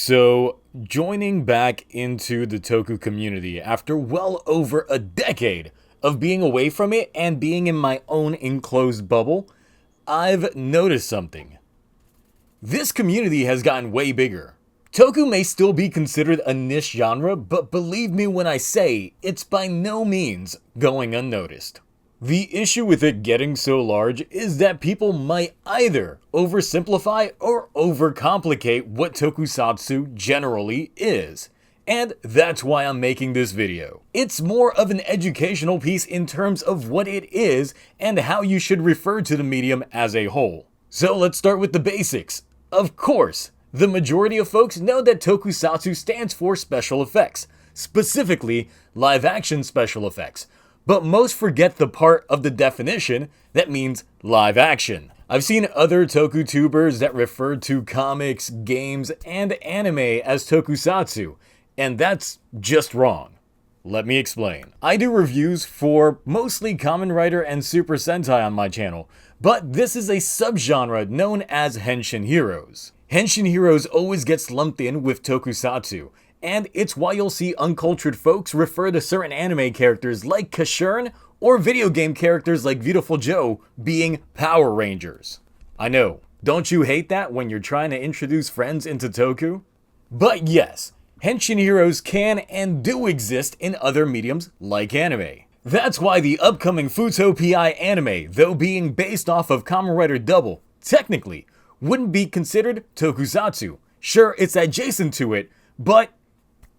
So, joining back into the Toku community after well over a decade of being away from it and being in my own enclosed bubble, I've noticed something. This community has gotten way bigger. Toku may still be considered a niche genre, but believe me when I say it's by no means going unnoticed. The issue with it getting so large is that people might either oversimplify or overcomplicate what Tokusatsu generally is. And that's why I'm making this video. It's more of an educational piece in terms of what it is and how you should refer to the medium as a whole. So let's start with the basics. Of course, the majority of folks know that Tokusatsu stands for special effects, specifically live-action special effects. But most forget the part of the definition that means live action. I've seen other Tokutubers that refer to comics, games, and anime as Tokusatsu, and that's just wrong. Let me explain. I do reviews for mostly Kamen Rider and Super Sentai on my channel, but this is a subgenre known as Henshin Heroes. Henshin Heroes always gets lumped in with Tokusatsu, and it's why you'll see uncultured folks refer to certain anime characters like Kashurn or video game characters like Beautiful Joe being Power Rangers. I know, don't you hate that when you're trying to introduce friends into Toku? But yes, Henshin Heroes can and do exist in other mediums like anime. That's why the upcoming Futopia anime, though being based off of Kamen Rider Double, technically wouldn't be considered Tokusatsu. Sure, it's adjacent to it, but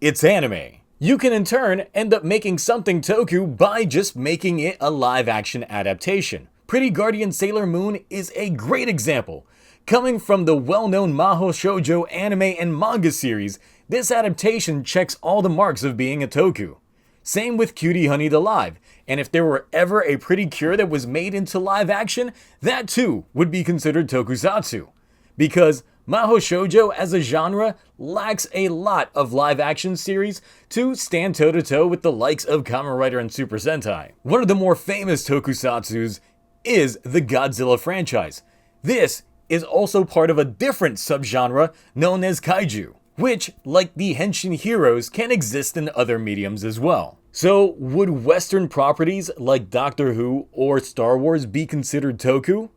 it's anime. You can in turn end up making something Toku by just making it a live-action adaptation. Pretty Guardian Sailor Moon is a great example. Coming from the well-known Mahou Shoujo anime and manga series, this adaptation checks all the marks of being a Toku. Same with Cutie Honey the Live, and if there were ever a Pretty Cure that was made into live action, that too would be considered Tokusatsu. Because Mahou Shoujo as a genre lacks a lot of live-action series to stand toe-to-toe with the likes of Kamen Rider and Super Sentai. One of the more famous Tokusatsus is the Godzilla franchise. This is also part of a different subgenre known as Kaiju, which, like the Henshin Heroes, can exist in other mediums as well. So, would Western properties like Doctor Who or Star Wars be considered Toku?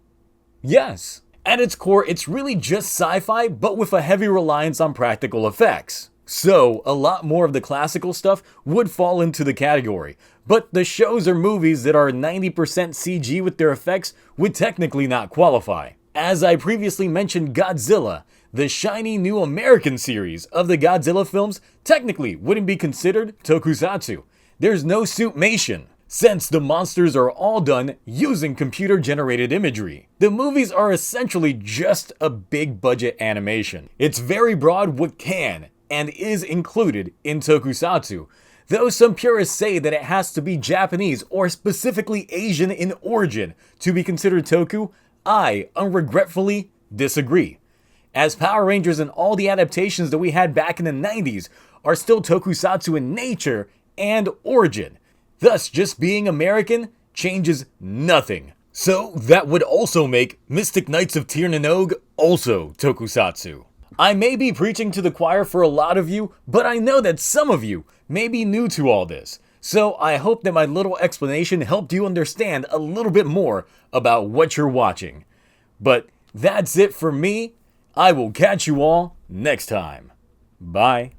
Yes. At its core, it's really just sci-fi, but with a heavy reliance on practical effects. So, a lot more of the classical stuff would fall into the category, but the shows or movies that are 90% CG with their effects would technically not qualify. As I previously mentioned, Godzilla, the shiny new American series of the Godzilla films, technically wouldn't be considered Tokusatsu. There's no suitmation, since the monsters are all done using computer-generated imagery. The movies are essentially just a big-budget animation. It's very broad what can and is included in Tokusatsu, though some purists say that it has to be Japanese or specifically Asian in origin to be considered Toku. I unregretfully disagree, as Power Rangers and all the adaptations that we had back in the 90s are still Tokusatsu in nature and origin. Thus, just being American changes nothing. So that would also make Mystic Knights of Tir na Nog also Tokusatsu. I may be preaching to the choir for a lot of you, but I know that some of you may be new to all this. So I hope that my little explanation helped you understand a little bit more about what you're watching. But that's it for me. I will catch you all next time. Bye.